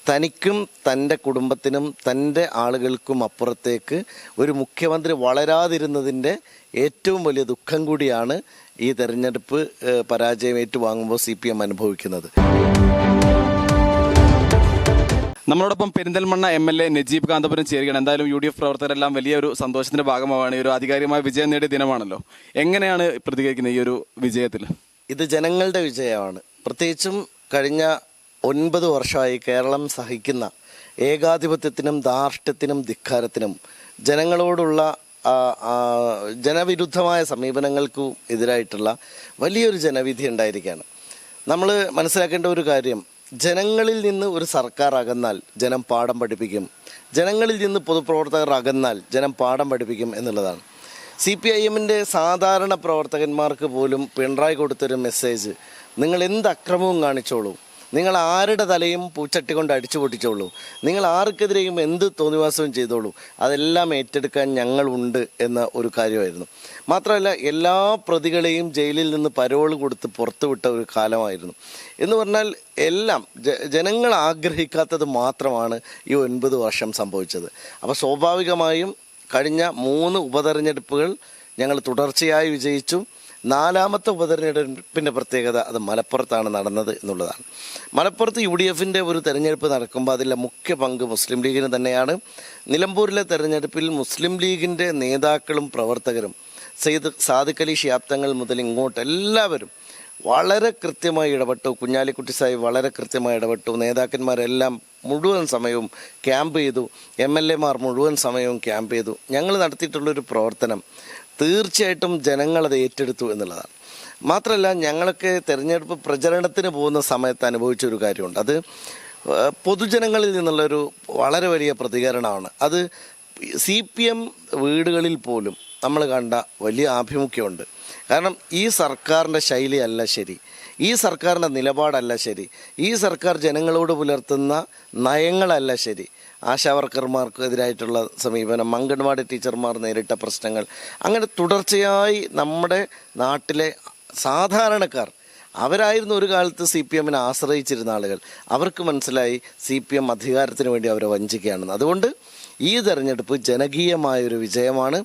തനിക്കും തൻ്റെ കുടുംബത്തിനും തൻ്റെ ആളുകൾക്കും അപ്പുറത്തേക്ക് ഒരു മുഖ്യമന്ത്രി വളരാതിരുന്നതിൻ്റെ ഏറ്റവും വലിയ ദുഃഖം കൂടിയാണ് ഈ തെരഞ്ഞെടുപ്പ് പരാജയം ഏറ്റുവാങ്ങുമ്പോൾ CPM അനുഭവിക്കുന്നത്. നമ്മളോടൊപ്പം പെരിന്തൽമണ്ണ MLA നജീബ് കാന്തപുരം ചേരുകയാണ്. എന്തായാലും UDF പ്രവർത്തകരെല്ലാം വലിയൊരു സന്തോഷത്തിന്റെ ഭാഗമാവാണ്. ഈ ഒരു ആധികാരികമായ വിജയം നേടിയ ദിനമാണല്ലോ. എങ്ങനെയാണ് പ്രതികരിക്കുന്നത് ഈ ഒരു വിജയത്തിൽ? ഇത് ജനങ്ങളുടെ വിജയമാണ്. പ്രത്യേകിച്ചും കഴിഞ്ഞ 9 വർഷമായി കേരളം സഹിക്കുന്ന ഏകാധിപത്യത്തിനും ധാർഷ്ട്യത്തിനും ധിക്കാരത്തിനും ജനങ്ങളോടുള്ള ജനവിരുദ്ധമായ സമീപനങ്ങൾക്കും എതിരായിട്ടുള്ള വലിയൊരു ജനവിധി ഉണ്ടായിരിക്കുകയാണ്. നമ്മൾ മനസ്സിലാക്കേണ്ട ഒരു കാര്യം, ജനങ്ങളിൽ നിന്ന് ഒരു സർക്കാർ അകന്നാൽ ജനം പാഠം പഠിപ്പിക്കും, ജനങ്ങളിൽ നിന്ന് പൊതുപ്രവർത്തകർ അകന്നാൽ ജനം പാഠം പഠിപ്പിക്കും എന്നുള്ളതാണ്. CPIMൻ്റെ സാധാരണ പ്രവർത്തകന്മാർക്ക് പോലും പിണറായി കൊടുത്തൊരു മെസ്സേജ്, നിങ്ങൾ എന്ത് അക്രമവും കാണിച്ചോളൂ, നിങ്ങൾ ആരുടെ തലയും പൂച്ചട്ടി കൊണ്ട് അടിച്ചു പൊട്ടിച്ചോളൂ, നിങ്ങൾ ആർക്കെതിരെയും എന്ത് തോന്നിവാസവും ചെയ്തോളൂ, അതെല്ലാം ഏറ്റെടുക്കാൻ ഞങ്ങളുണ്ട് എന്ന ഒരു കാര്യമായിരുന്നു. മാത്രമല്ല, എല്ലാ പ്രതികളെയും ജയിലിൽ നിന്ന് പരോൾ കൊടുത്ത് പുറത്തുവിട്ട ഒരു കാലമായിരുന്നു. എന്ന് പറഞ്ഞാൽ എല്ലാം ജനങ്ങൾ ആഗ്രഹിക്കാത്തത് മാത്രമാണ് ഈ 9 വർഷം സംഭവിച്ചത്. അപ്പോൾ സ്വാഭാവികമായും കഴിഞ്ഞ 3 ഉപതെരഞ്ഞെടുപ്പുകൾ ഞങ്ങൾ തുടർച്ചയായി വിജയിച്ചു. 4ാമത്തെ ഉപതെരഞ്ഞെടുപ്പിൻ്റെ പ്രത്യേകത അത് മലപ്പുറത്താണ് നടന്നത് എന്നുള്ളതാണ്. മലപ്പുറത്ത് UDFൻ്റെ ഒരു തെരഞ്ഞെടുപ്പ് നടക്കുമ്പോൾ അതിലെ മുഖ്യ പങ്ക് മുസ്ലിം ലീഗിന് തന്നെയാണ്. നിലമ്പൂരിലെ തെരഞ്ഞെടുപ്പിൽ മുസ്ലിം ലീഗിൻ്റെ നേതാക്കളും പ്രവർത്തകരും സാദിഖ് അലി ശിഹാബ് തങ്ങൾ മുതൽ ഇങ്ങോട്ട് എല്ലാവരും വളരെ കൃത്യമായി ഇടപെട്ടു. കുഞ്ഞാലിക്കുട്ടി സാഹിബ് വളരെ കൃത്യമായി ഇടപെട്ടു. നേതാക്കന്മാരെല്ലാം മുഴുവൻ സമയവും ക്യാമ്പ് ചെയ്തു. MLAമാർ മുഴുവൻ സമയവും ക്യാമ്പ് ചെയ്തു. ഞങ്ങൾ നടത്തിയിട്ടുള്ളൊരു പ്രവർത്തനം തീർച്ചയായിട്ടും ജനങ്ങളത് ഏറ്റെടുത്തു എന്നുള്ളതാണ്. മാത്രമല്ല, ഞങ്ങളൊക്കെ തെരഞ്ഞെടുപ്പ് പ്രചരണത്തിന് പോകുന്ന സമയത്ത് അനുഭവിച്ച ഒരു കാര്യമുണ്ട്. അത് പൊതുജനങ്ങളിൽ നിന്നുള്ളൊരു വളരെ വലിയ പ്രതികരണമാണ്. അത് CPM വീടുകളിൽ പോലും നമ്മൾ കണ്ട വലിയ ആഭിമുഖ്യമുണ്ട്. കാരണം ഈ സർക്കാരിൻ്റെ ശൈലിയല്ല ശരി, ഈ സർക്കാരിൻ്റെ നിലപാടല്ല ശരി, ഈ സർക്കാർ ജനങ്ങളോട് പുലർത്തുന്ന നയങ്ങളല്ല ശരി, ആശാവർക്കർമാർക്കെതിരായിട്ടുള്ള സമീപനം, അംഗൻവാടി ടീച്ചർമാർ നേരിട്ട പ്രശ്നങ്ങൾ, അങ്ങനെ തുടർച്ചയായി നമ്മുടെ നാട്ടിലെ സാധാരണക്കാർ, അവരായിരുന്നു ഒരു കാലത്ത് CPMനെ ആശ്രയിച്ചിരുന്ന ആളുകൾ, അവർക്ക് മനസ്സിലായി CPM അധികാരത്തിന് വേണ്ടി അവരെ വഞ്ചിക്കുകയാണെന്ന്. അതുകൊണ്ട് ഈ തെരഞ്ഞെടുപ്പ് ജനകീയമായൊരു വിജയമാണ്.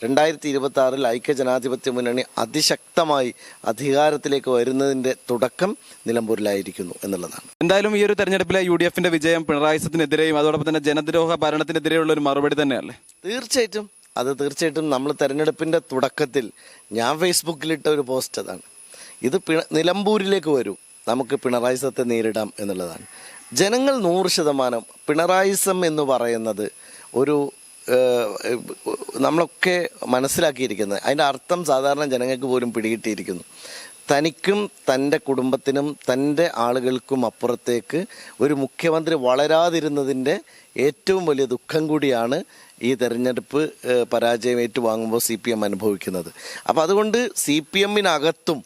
2026 ഐക്യജനാധിപത്യ മുന്നണി അതിശക്തമായി അധികാരത്തിലേക്ക് വരുന്നതിൻ്റെ തുടക്കം നിലമ്പൂരിലായിരിക്കുന്നു എന്നുള്ളതാണ്. എന്തായാലും ഈ ഒരു തെരഞ്ഞെടുപ്പിലെ UDFന്റെ വിജയം പിണറായിസത്തിനെതിരെയും അതോടൊപ്പം തന്നെ ജനദ്രോഹ ഭരണത്തിനെതിരെയുള്ള ഒരു മറുപടി തന്നെയല്ലേ? തീർച്ചയായിട്ടും നമ്മൾ തെരഞ്ഞെടുപ്പിൻ്റെ തുടക്കത്തിൽ ഞാൻ ഫേസ്ബുക്കിലിട്ട ഒരു പോസ്റ്റ് അതാണ്. ഇത് നിലമ്പൂരിലേക്ക് വരൂ, നമുക്ക് പിണറായിസത്തെ നേരിടാം എന്നുള്ളതാണ്. ജനങ്ങൾ 100% പിണറായിസം എന്ന് പറയുന്നത് ഒരു നമ്മളൊക്കെ മനസ്സിലാക്കിയിരിക്കുന്നത്, അതിൻ്റെ അർത്ഥം സാധാരണ ജനങ്ങൾക്ക് പോലും പിടികിട്ടിയിരിക്കുന്നു. തനിക്കും തൻ്റെ കുടുംബത്തിനും തൻ്റെ ആളുകൾക്കും അപ്പുറത്തേക്ക് ഒരു മുഖ്യമന്ത്രി വളരാതിരുന്നതിൻ്റെ ഏറ്റവും വലിയ ദുഃഖം കൂടിയാണ് ഈ തെരഞ്ഞെടുപ്പ് പരാജയം ഏറ്റുവാങ്ങുമ്പോൾ CPM അനുഭവിക്കുന്നത്. അപ്പോൾ അതുകൊണ്ട് CPMനകത്തും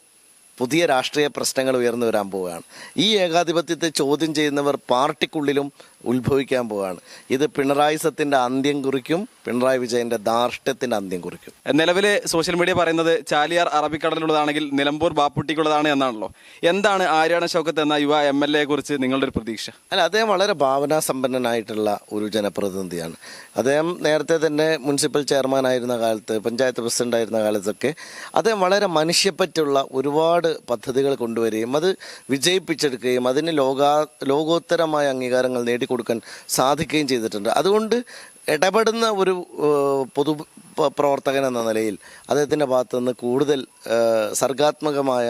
പുതിയ രാഷ്ട്രീയ പ്രശ്നങ്ങൾ ഉയർന്നു വരാൻ പോവുകയാണ്. ഈ ഏകാധിപത്യത്തെ ചോദ്യം ചെയ്യുന്നവർ പാർട്ടിക്കുള്ളിലും ഉത്ഭവിക്കാൻ പോവുകയാണ്. ഇത് പിണറായിസത്തിൻ്റെ അന്ത്യം കുറിക്കും, പിണറായി വിജയൻ്റെ ധാർഷ്ട്യത്തിൻ്റെ അന്ത്യം കുറിക്കും. നിലവിലെ സോഷ്യൽ മീഡിയ പറയുന്നത് ചാലിയാർ അറബിക്കടലിലുള്ളതാണെങ്കിൽ നിലമ്പൂർ ബാപ്പുട്ടിക്കുള്ളതാണ് എന്നാണല്ലോ. എന്താണ് ആര്യാടൻ ഷൗക്കത്ത് എന്ന യുവ MLAയെ കുറിച്ച് നിങ്ങളുടെ ഒരു പ്രതീക്ഷ? അദ്ദേഹം വളരെ ഭാവനാസമ്പന്നനായിട്ടുള്ള ഒരു ജനപ്രതിനിധിയാണ്. അദ്ദേഹം നേരത്തെ തന്നെ മുനിസിപ്പൽ ചെയർമാൻ ആയിരുന്ന കാലത്ത്, പഞ്ചായത്ത് പ്രസിഡന്റ് ആയിരുന്ന കാലത്തൊക്കെ അദ്ദേഹം വളരെ മനുഷ്യപ്പറ്റുള്ള ഒരുപാട് പദ്ധതികൾ കൊണ്ടുവരികയും അത് വിജയിപ്പിച്ചെടുക്കുകയും അതിന് ലോകോത്തരമായ അംഗീകാരങ്ങൾ നേടിക്കൊടുക്കാൻ സാധിക്കുകയും ചെയ്തിട്ടുണ്ട്. അതുകൊണ്ട് ഇടപെടുന്ന ഒരു പൊതു പ്രവർത്തകൻ എന്ന നിലയിൽ അദ്ദേഹത്തിൻ്റെ ഭാഗത്തു നിന്ന് കൂടുതൽ സർഗാത്മകമായ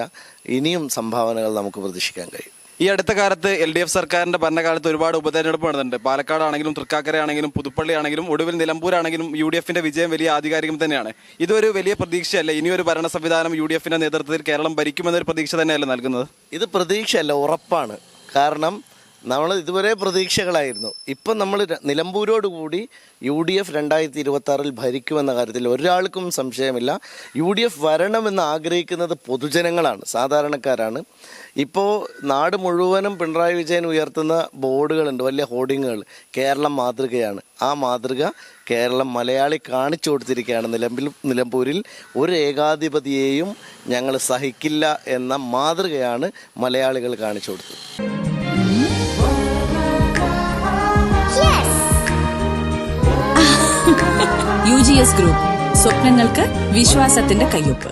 ഇനിയും സംഭാവനകൾ നമുക്ക് പ്രതീക്ഷിക്കാൻ കഴിയും. ഈ അടുത്ത കാലത്ത് LDF സർക്കാരിന്റെ ഭരണകാലത്ത് ഒരുപാട് ഉപതെരഞ്ഞെടുപ്പ് നടന്നിട്ടുണ്ട്. പാലക്കാടാണെങ്കിലും തൃക്കാക്കരയാണെങ്കിലും പുതുപ്പള്ളിയാണെങ്കിലും ഒടുവിൽ നിലമ്പൂരാണെങ്കിലും UDFന്റെ വിജയം വലിയ ആധികാരികം തന്നെയാണ്. ഇതൊരു വലിയ പ്രതീക്ഷയല്ല? ഇനിയൊരു ഭരണ സംവിധാനം UDFന്റെ നേതൃത്വത്തിൽ കേരളം ഭരിക്കുമെന്നൊരു പ്രതീക്ഷ തന്നെയല്ല നൽകുന്നത്? ഇത് പ്രതീക്ഷയല്ല, ഉറപ്പാണ്. കാരണം നമ്മൾ ഇതുവരെ പ്രതീക്ഷകളായിരുന്നു. ഇപ്പം നമ്മൾ നിലമ്പൂരോടുകൂടി UDF 2026 ഭരിക്കുമെന്ന കാര്യത്തിൽ ഒരാൾക്കും സംശയമില്ല. UDF വരണമെന്ന് ആഗ്രഹിക്കുന്നത് പൊതുജനങ്ങളാണ്, സാധാരണക്കാരാണ്. ഇപ്പോൾ നാട് മുഴുവനും പിണറായി വിജയൻ ഉയർത്തുന്ന ബോർഡുകളുണ്ട്, വലിയ ഹോർഡിങ്ങുകൾ. കേരളം മാതൃകയാണ്. ആ മാതൃക കേരളം മലയാളി കാണിച്ചു കൊടുത്തിരിക്കുകയാണ്. നിലമ്പൂരിൽ ഒരു ഏകാധിപതിയെയും ഞങ്ങൾ സഹിക്കില്ല എന്ന മാതൃകയാണ് മലയാളികൾ കാണിച്ചു കൊടുത്തത്. UGS ഗ്രൂപ്പ്, സ്വപ്നങ്ങൾക്ക് വിശ്വാസത്തിന്റെ കയ്യൊപ്പ്.